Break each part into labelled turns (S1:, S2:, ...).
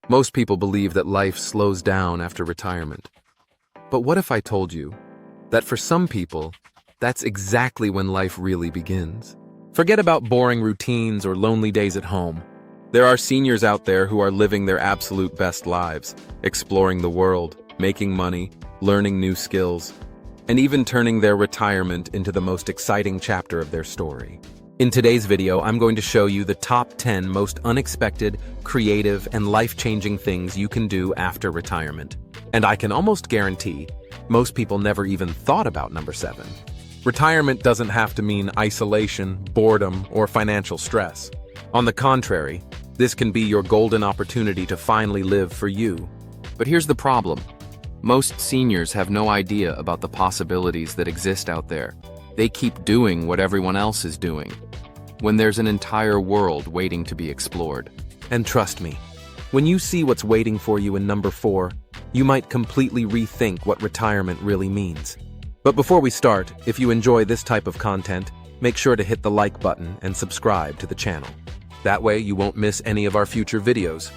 S1: Most people believe that life slows down after retirement. But what if I told you that for some people, that's exactly when life really begins? Forget about boring routines or lonely days at home. There are seniors out there who are living their absolute best lives, exploring the world, making money, learning new skills, and even turning their retirement into the most exciting chapter of their story. In today's video, I'm going to show you the top 10 most unexpected, creative, and life-changing things you can do after retirement. And I can almost guarantee most people never even thought about number 7. Retirement doesn't have to mean isolation, boredom, or financial stress. On the contrary, this can be your golden opportunity to finally live for you. But here's the problem. Most seniors have no idea about the possibilities that exist out there. They keep doing what everyone else is doing, when there's an entire world waiting to be explored. And trust me, when you see what's waiting for you in number 4, you might completely rethink what retirement really means. But before we start, if you enjoy this type of content, make sure to hit the like button and subscribe to the channel. That way you won't miss any of our future videos.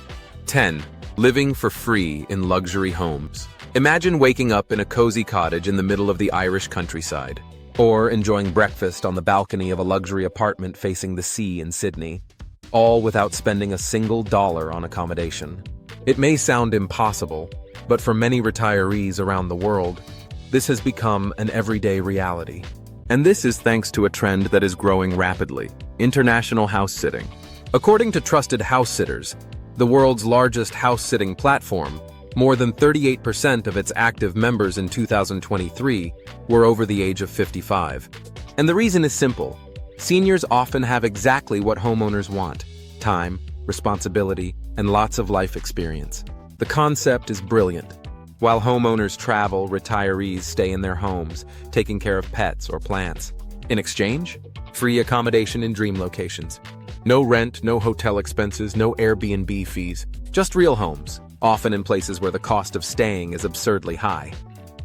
S1: 10. Living for free in luxury homes. Imagine waking up in a cozy cottage in the middle of the Irish countryside, or enjoying breakfast on the balcony of a luxury apartment facing the sea in Sydney, all without spending a single dollar on accommodation. It may sound impossible, but for many retirees around the world, this has become an everyday reality. And this is thanks to a trend that is growing rapidly: international house sitting. According to Trusted House Sitters, the world's largest house-sitting platform, more than 38% of its active members in 2023 were over the age of 55. And the reason is simple. Seniors often have exactly what homeowners want: time, responsibility, and lots of life experience. The concept is brilliant. While homeowners travel, retirees stay in their homes, taking care of pets or plants. In exchange, free accommodation in dream locations. No rent, no hotel expenses, no Airbnb fees, just real homes, often in places where the cost of staying is absurdly high.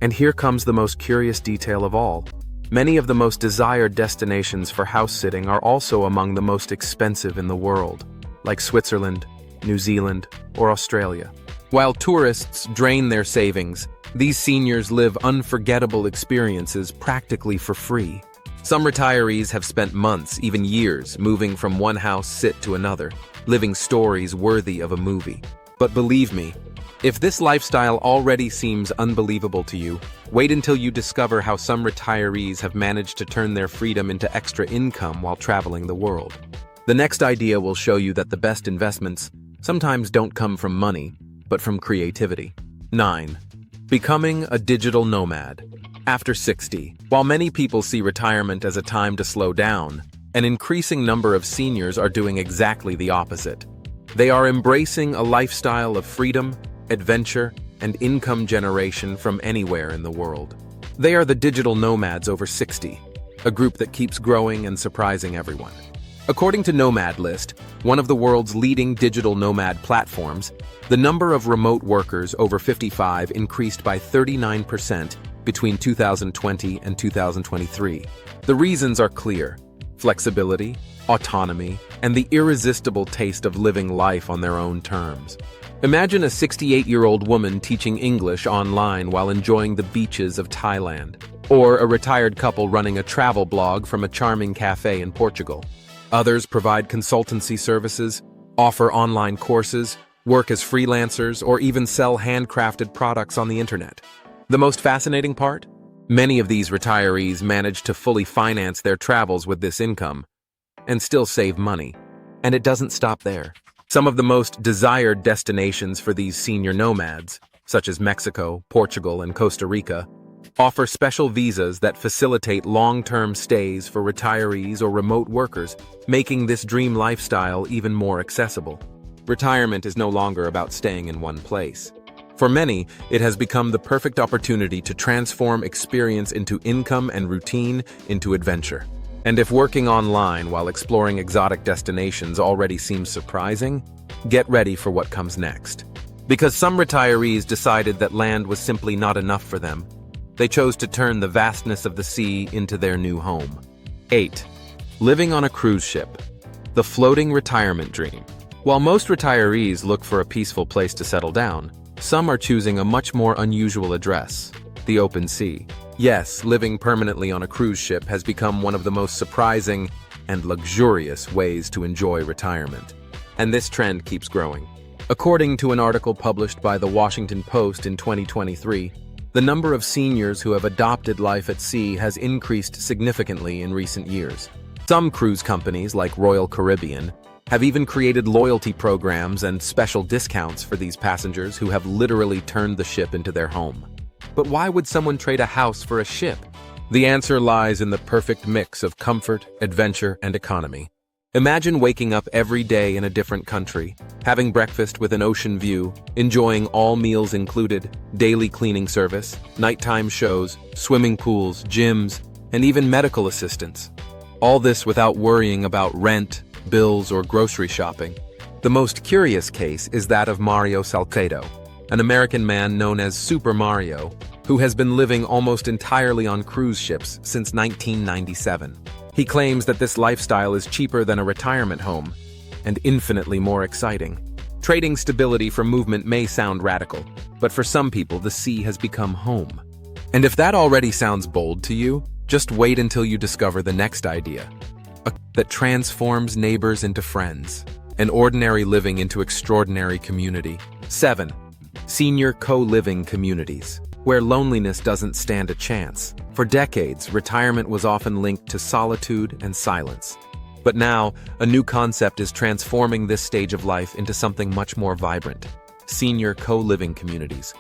S1: And here comes the most curious detail of all. Many of the most desired destinations for house-sitting are also among the most expensive in the world, like Switzerland, New Zealand, or Australia. While tourists drain their savings, these seniors live unforgettable experiences practically for free. Some retirees have spent months, even years, moving from one house sit to another, living stories worthy of a movie. But believe me, if this lifestyle already seems unbelievable to you, wait until you discover how some retirees have managed to turn their freedom into extra income while traveling the world. The next idea will show you that the best investments sometimes don't come from money, but from creativity. 9. Becoming a digital nomad. After 60, while many people see retirement as a time to slow down, an increasing number of seniors are doing exactly the opposite. They are embracing a lifestyle of freedom, adventure, and income generation from anywhere in the world. They are the digital nomads over 60, a group that keeps growing and surprising everyone. According to Nomad List, one of the world's leading digital nomad platforms, the number of remote workers over 55 increased by 39% between 2020 and 2023. The reasons are clear: flexibility, autonomy, and the irresistible taste of living life on their own terms. Imagine a 68-year-old woman teaching English online while enjoying the beaches of Thailand, or a retired couple running a travel blog from a charming cafe in Portugal. Others provide consultancy services, offer online courses, work as freelancers, or even sell handcrafted products on the internet. The most fascinating part? Many of these retirees manage to fully finance their travels with this income and still save money. And it doesn't stop there. Some of the most desired destinations for these senior nomads, such as Mexico, Portugal, and Costa Rica, offer special visas that facilitate long-term stays for retirees or remote workers, making this dream lifestyle even more accessible. Retirement is no longer about staying in one place. For many, it has become the perfect opportunity to transform experience into income and routine into adventure. And if working online while exploring exotic destinations already seems surprising, get ready for what comes next. Because some retirees decided that land was simply not enough for them, they chose to turn the vastness of the sea into their new home. 8. Living on a cruise ship. The floating retirement dream. While most retirees look for a peaceful place to settle down, some are choosing a much more unusual address: the open sea. Yes, living permanently on a cruise ship has become one of the most surprising and luxurious ways to enjoy retirement. And this trend keeps growing. According to an article published by the Washington Post in 2023, the number of seniors who have adopted life at sea has increased significantly in recent years. Some cruise companies, like Royal Caribbean, have even created loyalty programs and special discounts for these passengers who have literally turned the ship into their home. But why would someone trade a house for a ship? The answer lies in the perfect mix of comfort, adventure, and economy. Imagine waking up every day in a different country, having breakfast with an ocean view, enjoying all meals included, daily cleaning service, nighttime shows, swimming pools, gyms, and even medical assistance. All this without worrying about rent, bills, or grocery shopping. The most curious case is that of Mario Salcedo, an American man known as Super Mario, who has been living almost entirely on cruise ships since 1997. He claims that this lifestyle is cheaper than a retirement home and infinitely more exciting. Trading stability for movement may sound radical, but for some people, the sea has become home. And if that already sounds bold to you, just wait until you discover the next idea: that transforms neighbors into friends, and ordinary living into extraordinary community. 7. Senior co-living communities, where loneliness doesn't stand a chance. For decades, retirement was often linked to solitude and silence. But now, a new concept is transforming this stage of life into something much more vibrant: senior co-living communities.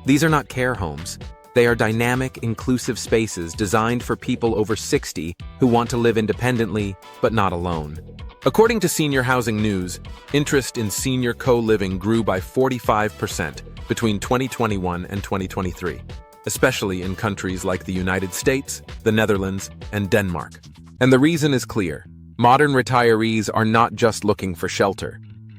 S1: These are not care homes. They are dynamic, inclusive spaces designed for people over 60 who want to live independently, but not alone. According to Senior Housing News, interest in senior co-living grew by 45% between 2021 and 2023, especially in countries like the United States, the Netherlands, and Denmark. And the reason is clear. Modern retirees are not just looking for shelter.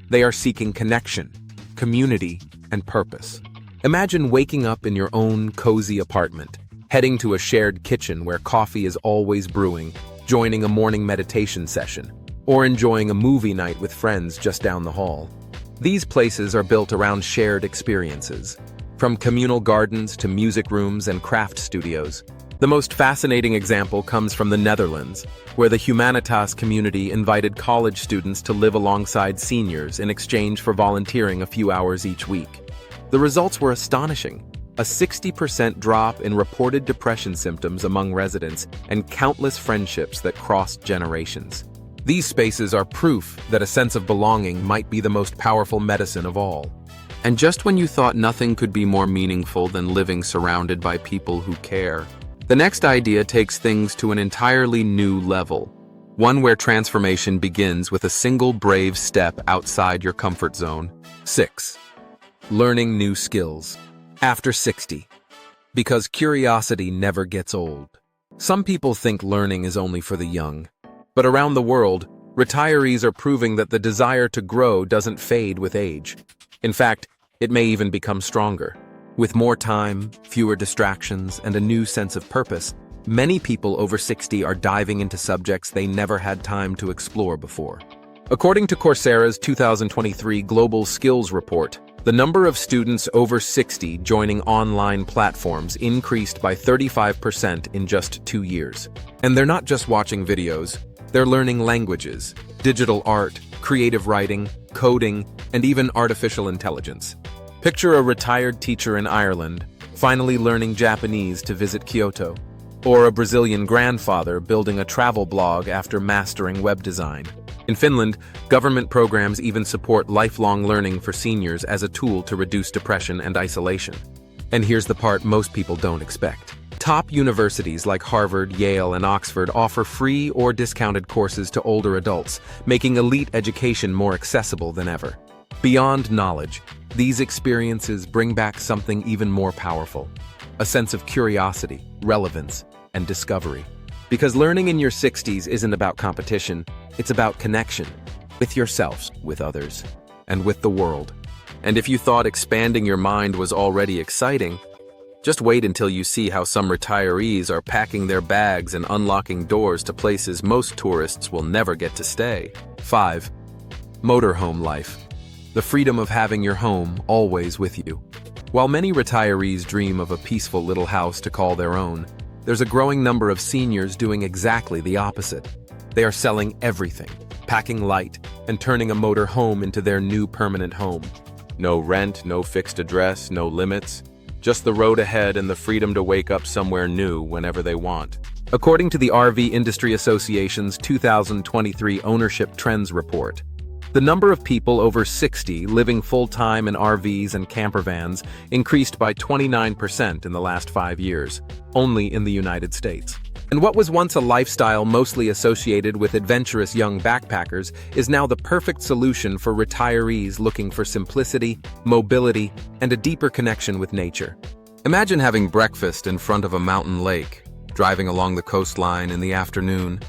S1: They are seeking connection, community, and purpose. Imagine waking up in your own cozy apartment, heading to a shared kitchen where coffee is always brewing, joining a morning meditation session, or enjoying a movie night with friends just down the hall. These places are built around shared experiences, from communal gardens to music rooms and craft studios. The most fascinating example comes from the Netherlands, where the Humanitas community invited college students to live alongside seniors in exchange for volunteering a few hours each week. The results were astonishing: a 60% drop in reported depression symptoms among residents and countless friendships that crossed generations. These spaces are proof that a sense of belonging might be the most powerful medicine of all. And just when you thought nothing could be more meaningful than living surrounded by people who care, the next idea takes things to an entirely new level, one where transformation begins with a single brave step outside your comfort zone. 6. Learning new skills. After 60. Because curiosity never gets old. Some people think learning is only for the young. But around the world, retirees are proving that the desire to grow doesn't fade with age. In fact, it may even become stronger. With more time, fewer distractions, and a new sense of purpose, many people over 60 are diving into subjects they never had time to explore before. According to Coursera's 2023 Global Skills Report, the number of students over 60 joining online platforms increased by 35% in just 2 years. And they're not just watching videos, they're learning languages, digital art, creative writing, coding, and even artificial intelligence. Picture a retired teacher in Ireland finally learning Japanese to visit Kyoto, or a Brazilian grandfather building a travel blog after mastering web design. In Finland, government programs even support lifelong learning for seniors as a tool to reduce depression and isolation. And here's the part most people don't expect. Top universities like Harvard, Yale, and Oxford offer free or discounted courses to older adults, making elite education more accessible than ever. Beyond knowledge, these experiences bring back something even more powerful: a sense of curiosity, relevance, and discovery. Because learning in your 60s isn't about competition, it's about connection, with yourselves, with others, and with the world. And if you thought expanding your mind was already exciting, just wait until you see how some retirees are packing their bags and unlocking doors to places most tourists will never get to stay. 5. Motorhome life. The freedom of having your home always with you. While many retirees dream of a peaceful little house to call their own, there's a growing number of seniors doing exactly the opposite. They are selling everything, packing light, and turning a motor home into their new permanent home. No rent, no fixed address, no limits. Just the road ahead and the freedom to wake up somewhere new whenever they want. According to the RV Industry Association's 2023 Ownership Trends Report, the number of people over 60 living full-time in RVs and campervans increased by 29% in the last 5 years, only in the United States. And what was once a lifestyle mostly associated with adventurous young backpackers is now the perfect solution for retirees looking for simplicity, mobility, and a deeper connection with nature. Imagine having breakfast in front of a mountain lake, driving along the coastline in the afternoon,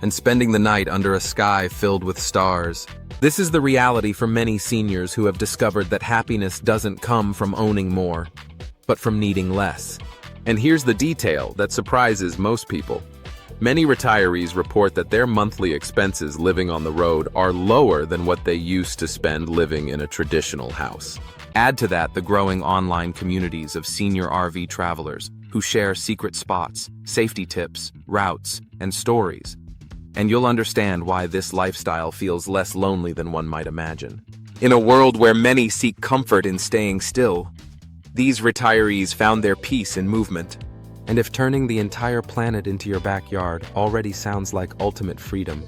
S1: and spending the night under a sky filled with stars. This is the reality for many seniors who have discovered that happiness doesn't come from owning more, but from needing less. And here's the detail that surprises most people. Many retirees report that their monthly expenses living on the road are lower than what they used to spend living in a traditional house. Add to that the growing online communities of senior RV travelers who share secret spots, safety tips, routes, and stories. And you'll understand why this lifestyle feels less lonely than one might imagine. In a world where many seek comfort in staying still, these retirees found their peace in movement. And if turning the entire planet into your backyard already sounds like ultimate freedom,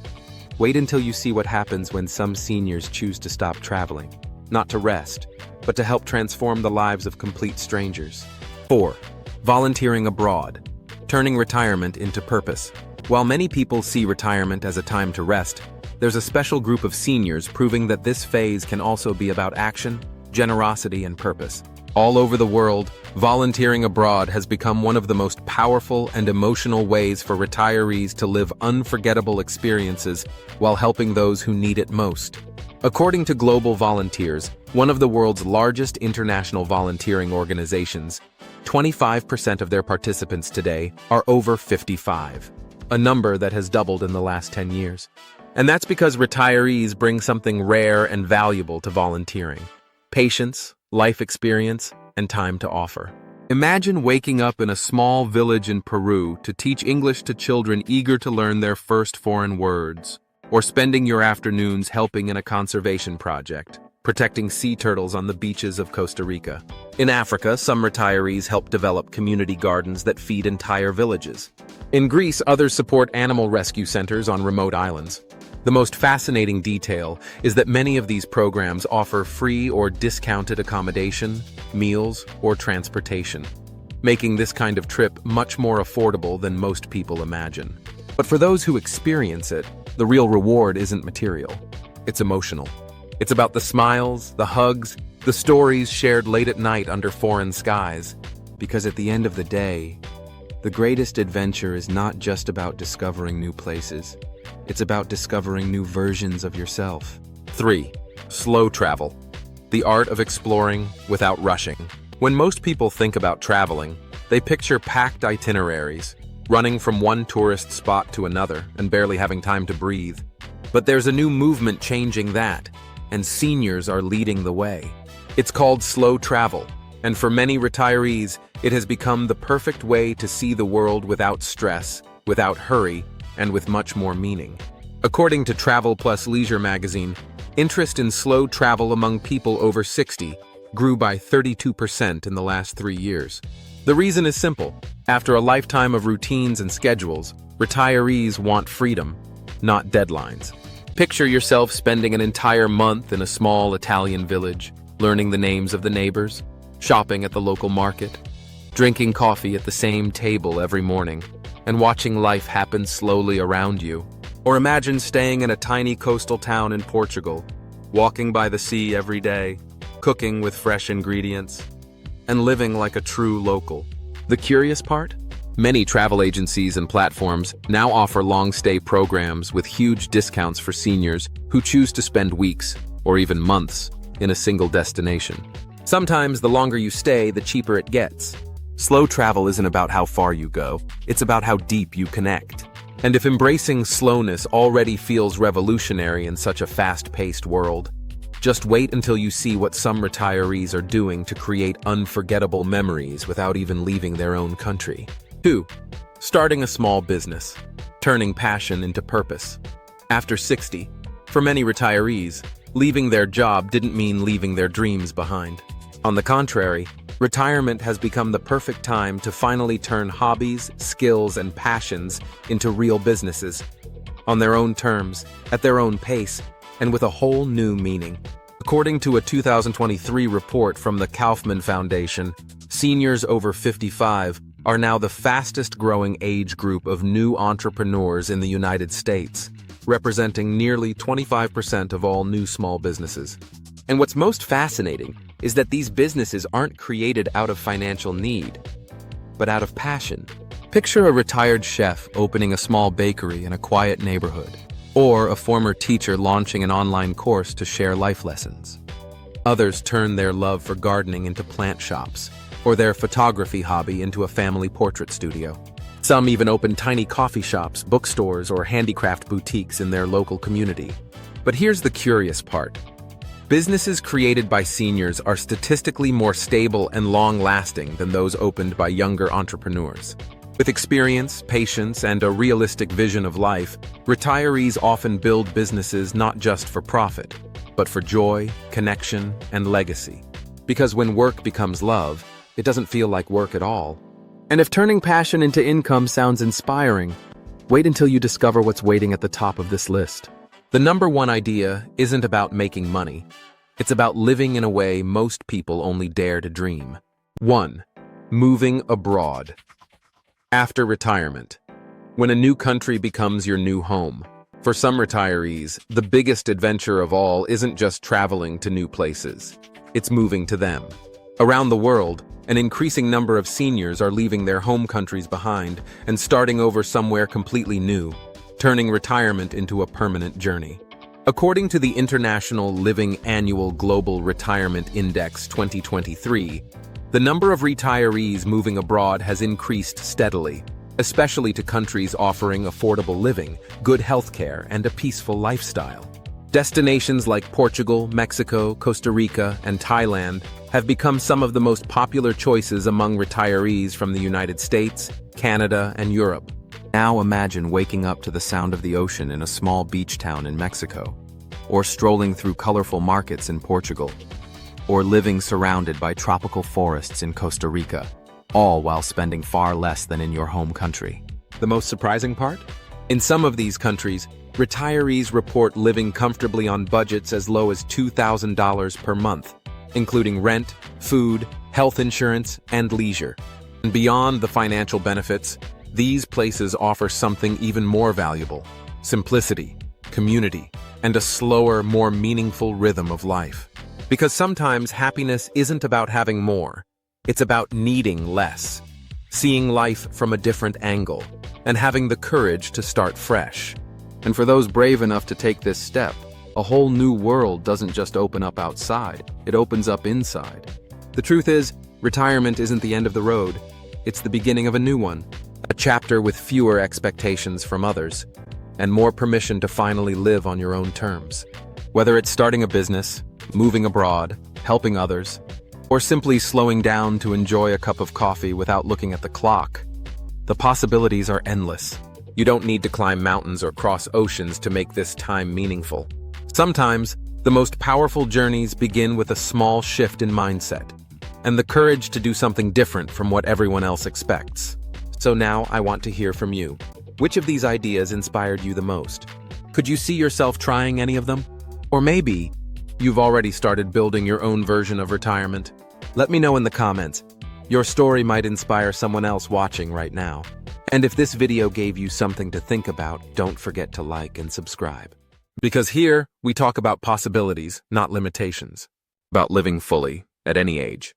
S1: wait until you see what happens when some seniors choose to stop traveling, not to rest, but to help transform the lives of complete strangers. 4. Volunteering abroad, turning retirement into purpose. While many people see retirement as a time to rest, there's a special group of seniors proving that this phase can also be about action, generosity, and purpose. All over the world, volunteering abroad has become one of the most powerful and emotional ways for retirees to live unforgettable experiences while helping those who need it most. According to Global Volunteers, one of the world's largest international volunteering organizations, 25% of their participants today are over 55. A number that has doubled in the last 10 years. And that's because retirees bring something rare and valuable to volunteering: patience, life experience, and time to offer. Imagine waking up in a small village in Peru to teach English to children eager to learn their first foreign words, or spending your afternoons helping in a conservation project, protecting sea turtles on the beaches of Costa Rica. In Africa, some retirees help develop community gardens that feed entire villages. In Greece, others support animal rescue centers on remote islands. The most fascinating detail is that many of these programs offer free or discounted accommodation, meals, or transportation, making this kind of trip much more affordable than most people imagine. But for those who experience it, the real reward isn't material. It's emotional. It's about the smiles, the hugs, the stories shared late at night under foreign skies. Because at the end of the day, the greatest adventure is not just about discovering new places. It's about discovering new versions of yourself. 3. Slow travel. The art of exploring without rushing. When most people think about traveling, they picture packed itineraries, running from one tourist spot to another and barely having time to breathe. But there's a new movement changing that, and seniors are leading the way. It's called slow travel, and for many retirees, it has become the perfect way to see the world without stress, without hurry, and with much more meaning. According to Travel Plus Leisure magazine, interest in slow travel among people over 60 grew by 32% in the last 3 years. The reason is simple. After a lifetime of routines and schedules, retirees want freedom, not deadlines. Picture yourself spending an entire month in a small Italian village, learning the names of the neighbors, shopping at the local market, drinking coffee at the same table every morning, and watching life happen slowly around you. Or imagine staying in a tiny coastal town in Portugal, walking by the sea every day, cooking with fresh ingredients, and living like a true local. The curious part? Many travel agencies and platforms now offer long-stay programs with huge discounts for seniors who choose to spend weeks, or even months, in a single destination. Sometimes the longer you stay, the cheaper it gets. Slow travel isn't about how far you go, it's about how deep you connect. And if embracing slowness already feels revolutionary in such a fast-paced world, just wait until you see what some retirees are doing to create unforgettable memories without even leaving their own country. 2. Starting a small business, turning passion into purpose. After 60, for many retirees, leaving their job didn't mean leaving their dreams behind. On the contrary, retirement has become the perfect time to finally turn hobbies, skills, and passions into real businesses, on their own terms, at their own pace, and with a whole new meaning. According to a 2023 report from the Kaufman Foundation, seniors over 55 are now the fastest-growing age group of new entrepreneurs in the United States, representing nearly 25% of all new small businesses. And what's most fascinating is that these businesses aren't created out of financial need, but out of passion. Picture a retired chef opening a small bakery in a quiet neighborhood, or a former teacher launching an online course to share life lessons. Others turn their love for gardening into plant shops, or their photography hobby into a family portrait studio. Some even open tiny coffee shops, bookstores, or handicraft boutiques in their local community. But here's the curious part. Businesses created by seniors are statistically more stable and long-lasting than those opened by younger entrepreneurs. With experience, patience, and a realistic vision of life, retirees often build businesses not just for profit, but for joy, connection, and legacy. Because when work becomes love, it doesn't feel like work at all. And if turning passion into income sounds inspiring, wait until you discover what's waiting at the top of this list. The number one idea isn't about making money. It's about living in a way most people only dare to dream. 1. Moving abroad. After retirement. When a new country becomes your new home. For some retirees, the biggest adventure of all isn't just traveling to new places. It's moving to them. Around the world, an increasing number of seniors are leaving their home countries behind and starting over somewhere completely new, turning retirement into a permanent journey. According to the International Living Annual Global Retirement Index 2023, the number of retirees moving abroad has increased steadily, especially to countries offering affordable living, good healthcare, and a peaceful lifestyle. Destinations like Portugal, Mexico, Costa Rica, and Thailand have become some of the most popular choices among retirees from the United States, Canada, and Europe. Now imagine waking up to the sound of the ocean in a small beach town in Mexico, or strolling through colorful markets in Portugal, or living surrounded by tropical forests in Costa Rica, all while spending far less than in your home country. The most surprising part? In some of these countries, retirees report living comfortably on budgets as low as $2,000 per month, including rent, food, health insurance, and leisure. And beyond the financial benefits, these places offer something even more valuable: simplicity, community, and a slower, more meaningful rhythm of life. Because sometimes happiness isn't about having more, it's about needing less, seeing life from a different angle, and having the courage to start fresh. And for those brave enough to take this step, a whole new world doesn't just open up outside, it opens up inside. The truth is, retirement isn't the end of the road, it's the beginning of a new one, a chapter with fewer expectations from others, and more permission to finally live on your own terms. Whether it's starting a business, moving abroad, helping others, or simply slowing down to enjoy a cup of coffee without looking at the clock, the possibilities are endless. You don't need to climb mountains or cross oceans to make this time meaningful. Sometimes, the most powerful journeys begin with a small shift in mindset, and the courage to do something different from what everyone else expects. So now I want to hear from you. Which of these ideas inspired you the most? Could you see yourself trying any of them? Or maybe you've already started building your own version of retirement? Let me know in the comments. Your story might inspire someone else watching right now. And if this video gave you something to think about, don't forget to like and subscribe. Because here, we talk about possibilities, not limitations. About living fully, at any age.